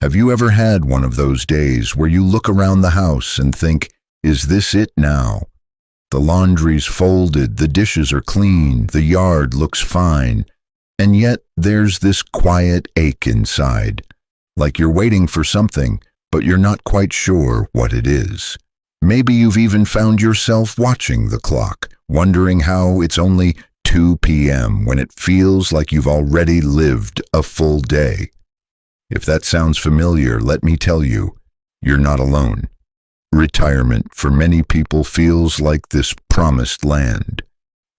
Have you ever had one of those days where you look around the house and think, is this it now? The laundry's folded, the dishes are clean, the yard looks fine, and yet there's this quiet ache inside, like you're waiting for something, but you're not quite sure what it is. Maybe you've even found yourself watching the clock, wondering how it's only 2 p.m. when it feels like you've already lived a full day. If that sounds familiar, let me tell you, you're not alone. Retirement for many people feels like this promised land.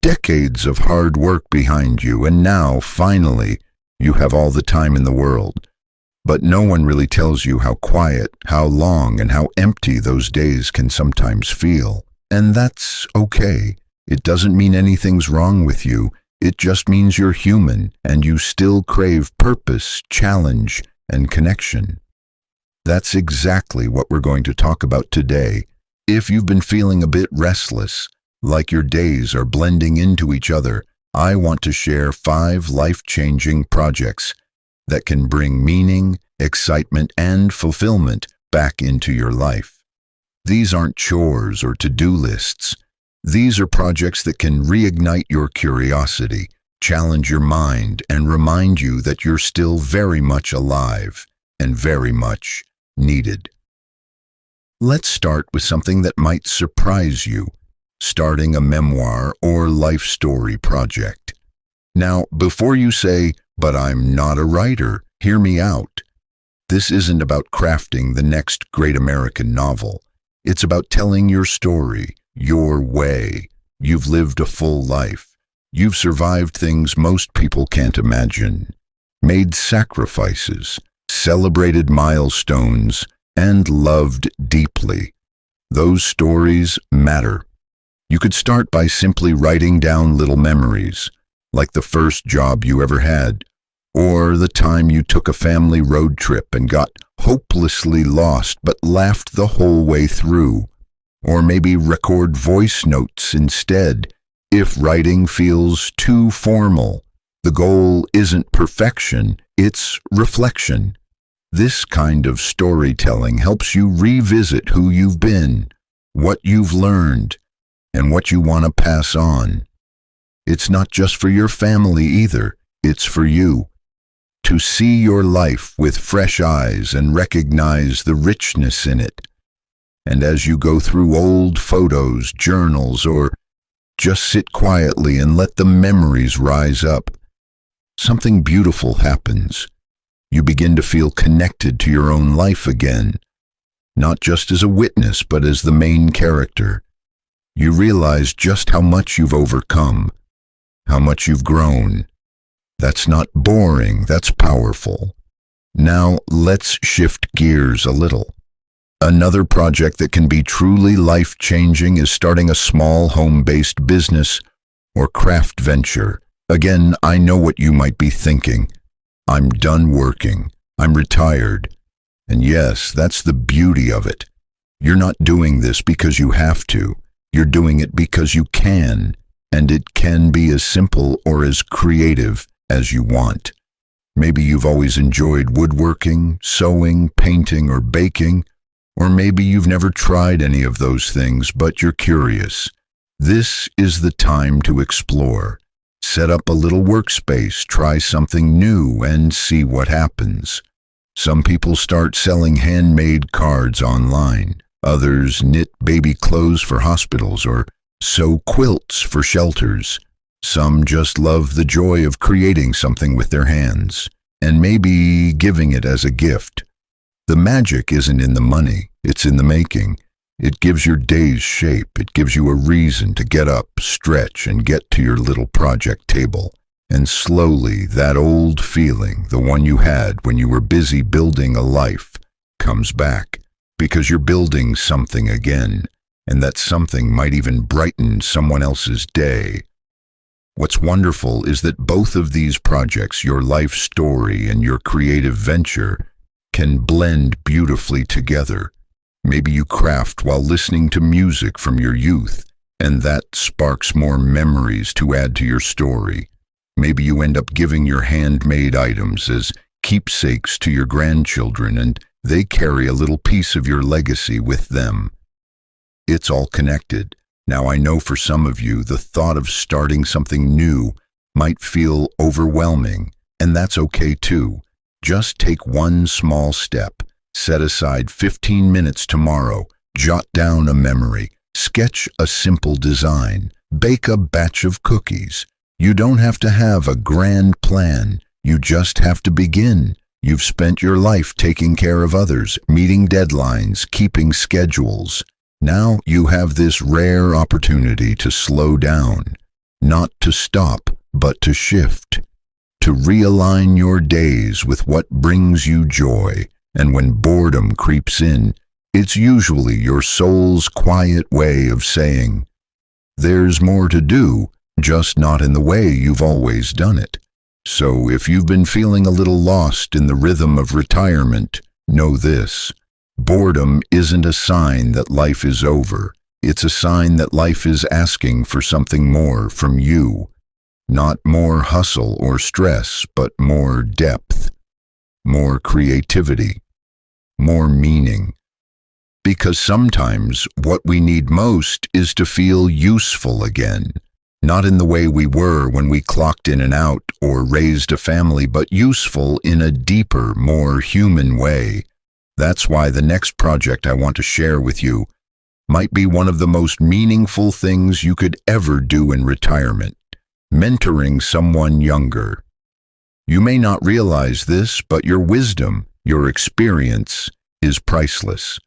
Decades of hard work behind you, and now, finally, you have all the time in the world. But no one really tells you how quiet, how long, and how empty those days can sometimes feel. And that's okay. It doesn't mean anything's wrong with you. It just means you're human, and you still crave purpose, challenge, and connection. That's exactly what we're going to talk about today. If you've been feeling a bit restless, like your days are blending into each other, I want to share 5 life-changing projects that can bring meaning, excitement, and fulfillment back into your life. These aren't chores or to-do lists. These are projects that can reignite your curiosity, challenge your mind, and remind you that you're still very much alive and very much needed. Let's start with something that might surprise you, starting a memoir or life story project. Now, before you say, "But I'm not a writer," hear me out. This isn't about crafting the next great American novel. It's about telling your story, your way. You've lived a full life. You've survived things most people can't imagine, made sacrifices, celebrated milestones, and loved deeply. Those stories matter. You could start by simply writing down little memories, like the first job you ever had, or the time you took a family road trip and got hopelessly lost but laughed the whole way through. Or maybe record voice notes instead, if writing feels too formal. The goal isn't perfection, it's reflection. This kind of storytelling helps you revisit who you've been, what you've learned, and what you want to pass on. It's not just for your family either, it's for you. To see your life with fresh eyes and recognize the richness in it. And as you go through old photos, journals, or just sit quietly and let the memories rise up, something beautiful happens. You begin to feel connected to your own life again, not just as a witness, but as the main character. You realize just how much you've overcome, how much you've grown. That's not boring, that's powerful. Now let's shift gears a little. Another project that can be truly life-changing is starting a small home-based business or craft venture. Again, I know what you might be thinking. I'm done working. I'm retired. And yes, that's the beauty of it. You're not doing this because you have to. You're doing it because you can, and it can be as simple or as creative as you want. Maybe you've always enjoyed woodworking, sewing, painting, or baking, or maybe you've never tried any of those things, but you're curious. This is the time to explore. Set up a little workspace, try something new, and see what happens. Some people start selling handmade cards online. Others knit baby clothes for hospitals or sew quilts for shelters. Some just love the joy of creating something with their hands, and maybe giving it as a gift. The magic isn't in the money, it's in the making. It gives your days shape. It gives you a reason to get up, stretch, and get to your little project table. And slowly, that old feeling, the one you had when you were busy building a life, comes back. Because you're building something again, and that something might even brighten someone else's day. What's wonderful is that both of these projects, your life story and your creative venture, can blend beautifully together. Maybe you craft while listening to music from your youth, and that sparks more memories to add to your story. Maybe you end up giving your handmade items as keepsakes to your grandchildren, and they carry a little piece of your legacy with them. It's all connected. Now, I know for some of you, the thought of starting something new might feel overwhelming, and that's okay too. Just take one small step. Set aside 15 minutes tomorrow. Jot down a memory. Sketch a simple design. Bake a batch of cookies. You don't have to have a grand plan. You just have to begin. You've spent your life taking care of others, meeting deadlines, keeping schedules. Now you have this rare opportunity to slow down, not to stop, but to shift, to realign your days with what brings you joy. And when boredom creeps in, it's usually your soul's quiet way of saying, there's more to do, just not in the way you've always done it. So if you've been feeling a little lost in the rhythm of retirement, know this. Boredom isn't a sign that life is over. It's a sign that life is asking for something more from you. Not more hustle or stress, but more depth, more creativity, more meaning. Because sometimes what we need most is to feel useful again. Not in the way we were when we clocked in and out or raised a family, but useful in a deeper, more human way. That's why the next project I want to share with you might be one of the most meaningful things you could ever do in retirement: mentoring someone younger. You may not realize this, but your wisdom, your experience, is priceless.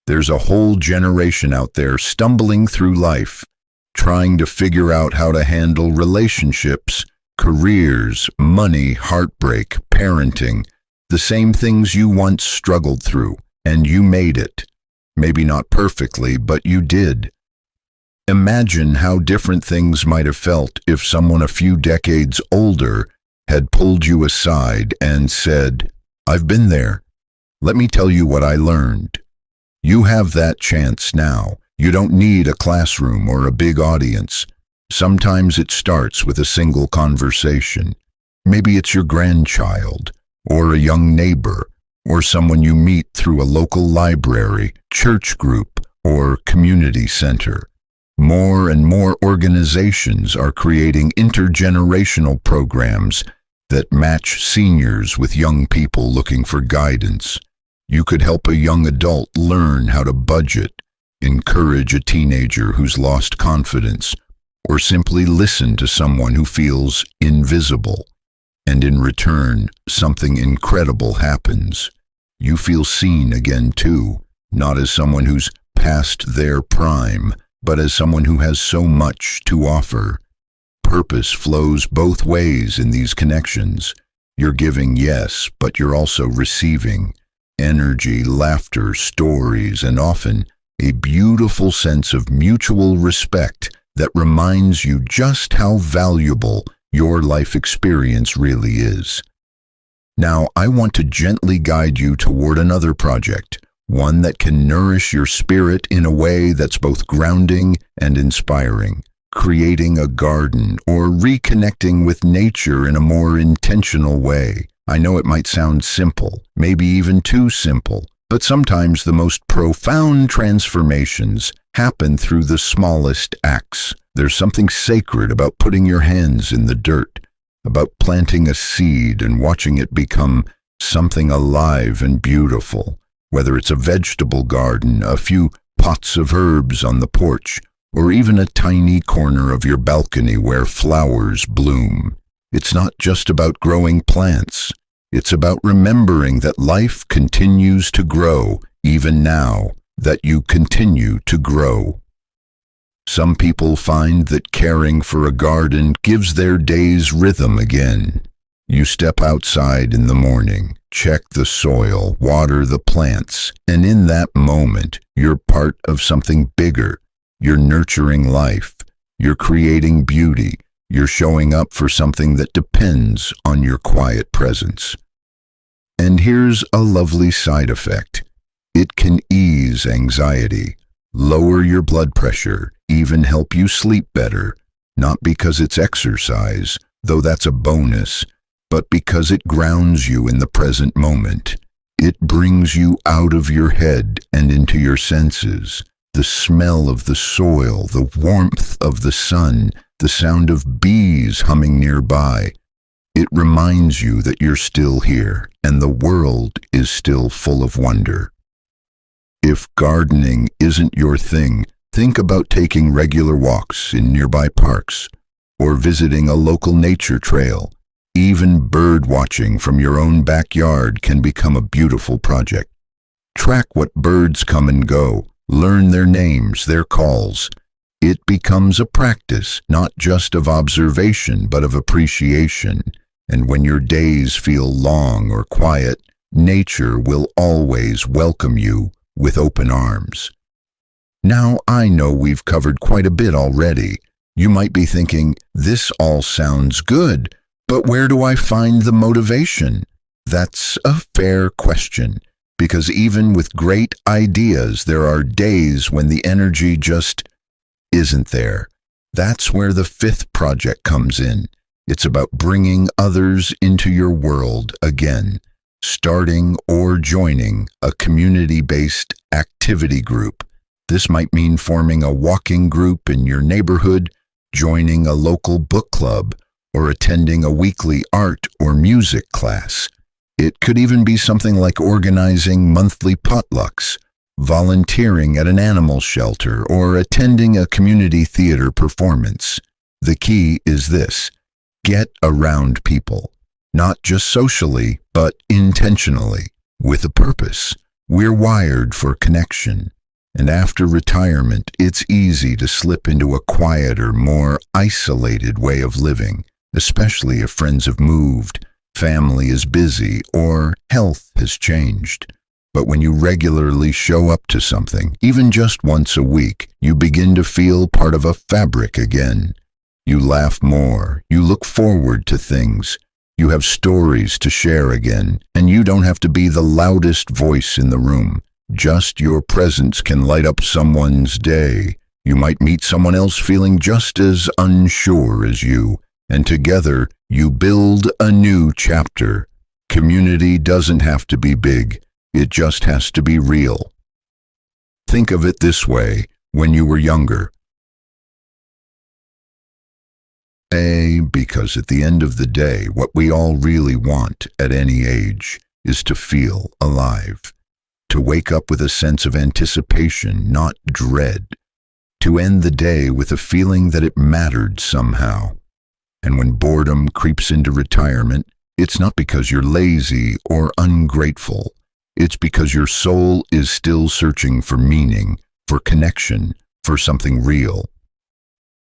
There's a whole generation out there stumbling through life, trying to figure out how to handle relationships, careers, money, heartbreak, parenting, the same things you once struggled through, and you made it. Maybe not perfectly, but you did. Imagine how different things might have felt if someone a few decades older had pulled you aside and said, "I've been there. Let me tell you what I learned." You have that chance now. You don't need a classroom or a big audience. Sometimes it starts with a single conversation. Maybe it's your grandchild, or a young neighbor, or someone you meet through a local library, church group, or community center. More and more organizations are creating intergenerational programs that match seniors with young people looking for guidance. You could help a young adult learn how to budget, encourage a teenager who's lost confidence, or simply listen to someone who feels invisible. And in return, something incredible happens. You feel seen again too, not as someone who's past their prime, but as someone who has so much to offer. Purpose flows both ways in these connections. You're giving, yes, but you're also receiving. Energy, laughter, stories, and often a beautiful sense of mutual respect that reminds you just how valuable your life experience really is. Now, I want to gently guide you toward another project, one that can nourish your spirit in a way that's both grounding and inspiring. Creating a garden or reconnecting with nature in a more intentional way. I know it might sound simple, maybe even too simple, but sometimes the most profound transformations happen through the smallest acts. There's something sacred about putting your hands in the dirt, about planting a seed and watching it become something alive and beautiful. Whether it's a vegetable garden, a few pots of herbs on the porch, or even a tiny corner of your balcony where flowers bloom. It's not just about growing plants. It's about remembering that life continues to grow, even now, that you continue to grow. Some people find that caring for a garden gives their days rhythm again. You step outside in the morning, check the soil, water the plants, and in that moment, you're part of something bigger. You're nurturing life. You're creating beauty. You're showing up for something that depends on your quiet presence. And here's a lovely side effect. It can ease anxiety, lower your blood pressure, even help you sleep better, not because it's exercise, though that's a bonus, but because it grounds you in the present moment. It brings you out of your head and into your senses. The smell of the soil, the warmth of the sun, the sound of bees humming nearby. It reminds you that you're still here and the world is still full of wonder. If gardening isn't your thing, think about taking regular walks in nearby parks or visiting a local nature trail. Even bird watching from your own backyard can become a beautiful project. Track what birds come and go. Learn their names, their calls. It becomes a practice, not just of observation, but of appreciation. And when your days feel long or quiet, nature will always welcome you with open arms. Now, I know we've covered quite a bit already. You might be thinking, this all sounds good, but where do I find the motivation? That's a fair question, because even with great ideas, there are days when the energy just isn't there. That's where the fifth project comes in. It's about bringing others into your world again, starting or joining a community-based activity group. This might mean forming a walking group in your neighborhood, joining a local book club, or attending a weekly art or music class. It could even be something like organizing monthly potlucks, volunteering at an animal shelter, or attending a community theater performance. The key is this: get around people, not just socially, but intentionally, with a purpose. We're wired for connection, and after retirement, it's easy to slip into a quieter, more isolated way of living, especially if friends have moved, family is busy, or health has changed. But when you regularly show up to something, even just once a week, you begin to feel part of a fabric again. You laugh more, you look forward to things, you have stories to share again, and you don't have to be the loudest voice in the room. Just your presence can light up someone's day. You might meet someone else feeling just as unsure as you, and together you build a new chapter. Community doesn't have to be big, it just has to be real. Think of it this way: when you were younger. Because at the end of the day, what we all really want at any age is to feel alive, to wake up with a sense of anticipation, not dread, to end the day with a feeling that it mattered somehow. And when boredom creeps into retirement, it's not because you're lazy or ungrateful. It's because your soul is still searching for meaning, for connection, for something real.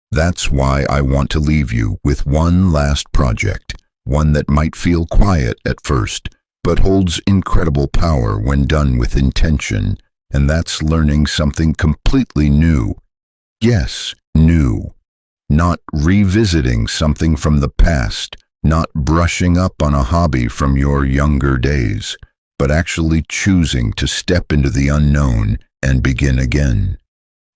That's why I want to leave you with one last project, one that might feel quiet at first, but holds incredible power when done with intention, and that's learning something completely new. Yes, new. Not revisiting something from the past, not brushing up on a hobby from your younger days, but actually choosing to step into the unknown and begin again.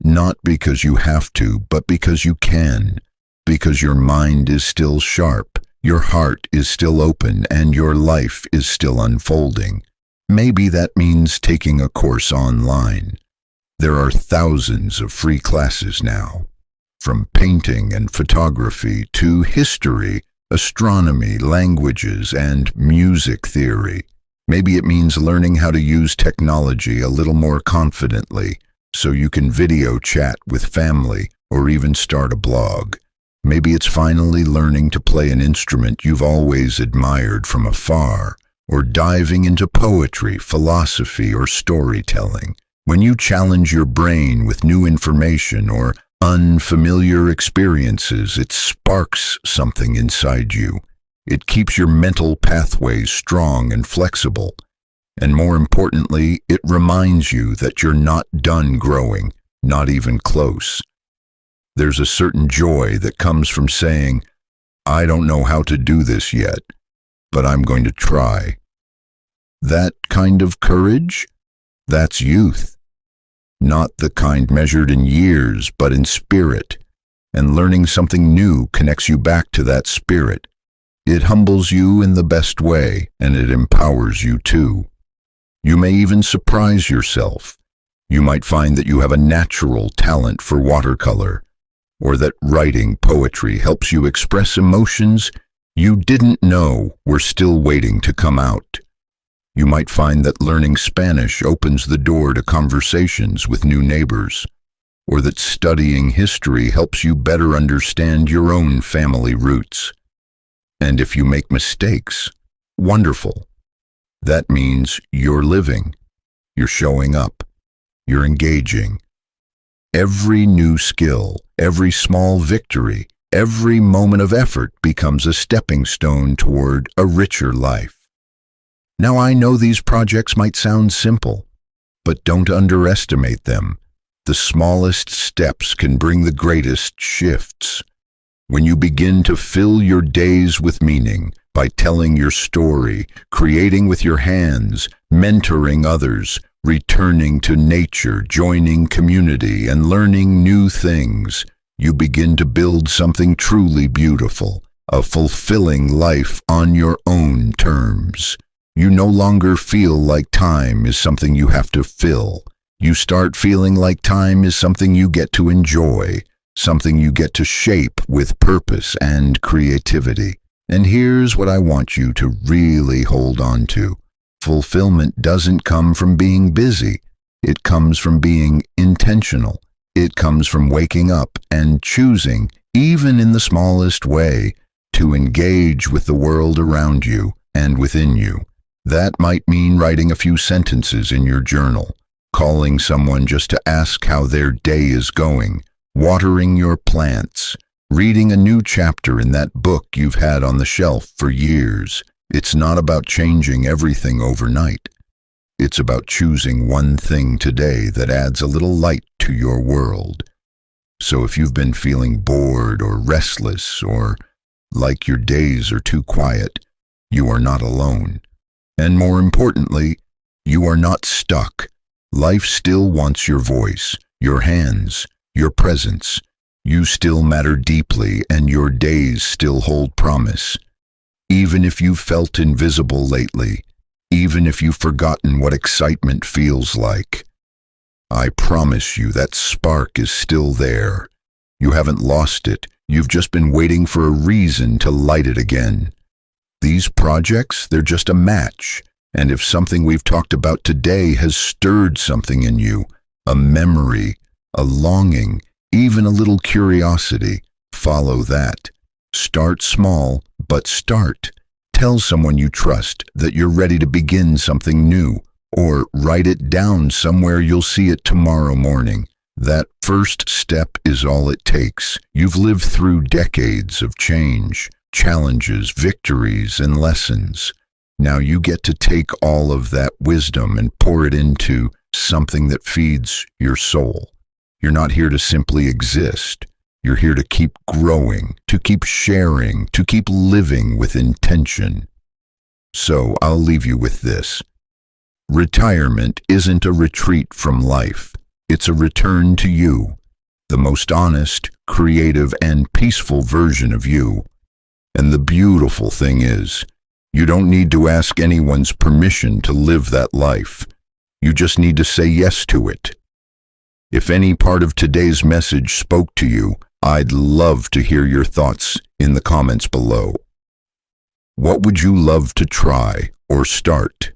Not because you have to, but because you can, because your mind is still sharp, your heart is still open, and your life is still unfolding. Maybe that means taking a course online. There are thousands of free classes now, from painting and photography to history, astronomy, languages, and music theory. Maybe it means learning how to use technology a little more confidently, so you can video chat with family or even start a blog. Maybe it's finally learning to play an instrument you've always admired from afar, or diving into poetry, philosophy, or storytelling. When you challenge your brain with new information or unfamiliar experiences, it sparks something inside you. It keeps your mental pathways strong and flexible. And more importantly, it reminds you that you're not done growing, not even close. There's a certain joy that comes from saying, I don't know how to do this yet, but I'm going to try. That kind of courage, that's youth. Not the kind measured in years, but in spirit. And learning something new connects you back to that spirit. It humbles you in the best way, and it empowers you too. You may even surprise yourself. You might find that you have a natural talent for watercolor, or that writing poetry helps you express emotions you didn't know were still waiting to come out. You might find that learning Spanish opens the door to conversations with new neighbors, or that studying history helps you better understand your own family roots. And if you make mistakes, wonderful. That means you're living, you're showing up, you're engaging. Every new skill, every small victory, every moment of effort becomes a stepping stone toward a richer life. Now I know these projects might sound simple, but don't underestimate them. The smallest steps can bring the greatest shifts. When you begin to fill your days with meaning by telling your story, creating with your hands, mentoring others, returning to nature, joining community, and learning new things, you begin to build something truly beautiful, a fulfilling life on your own terms. You no longer feel like time is something you have to fill. You start feeling like time is something you get to enjoy, something you get to shape with purpose and creativity. And here's what I want you to really hold on to. Fulfillment doesn't come from being busy. It comes from being intentional. It comes from waking up and choosing, even in the smallest way, to engage with the world around you and within you. That might mean writing a few sentences in your journal, calling someone just to ask how their day is going, watering your plants, reading a new chapter in that book you've had on the shelf for years. It's not about changing everything overnight. It's about choosing one thing today that adds a little light to your world. So if you've been feeling bored or restless or like your days are too quiet, you are not alone. And more importantly, you are not stuck. Life still wants your voice, your hands, your presence. You still matter deeply, and your days still hold promise. Even if you've felt invisible lately, even if you've forgotten what excitement feels like, I promise you that spark is still there. You haven't lost it. You've just been waiting for a reason to light it again. These projects, they're just a match. And if something we've talked about today has stirred something in you, a memory, a longing, even a little curiosity, follow that. Start small, but start. Tell someone you trust that you're ready to begin something new, or write it down somewhere you'll see it tomorrow morning. That first step is all it takes. You've lived through decades of change, challenges, victories, and lessons. Now you get to take all of that wisdom and pour it into something that feeds your soul. You're not here to simply exist. You're here to keep growing, to keep sharing, to keep living with intention. So I'll leave you with this. Retirement isn't a retreat from life. It's a return to you, the most honest, creative, and peaceful version of you. And the beautiful thing is, you don't need to ask anyone's permission to live that life. You just need to say yes to it. If any part of today's message spoke to you, I'd love to hear your thoughts in the comments below. What would you love to try or start?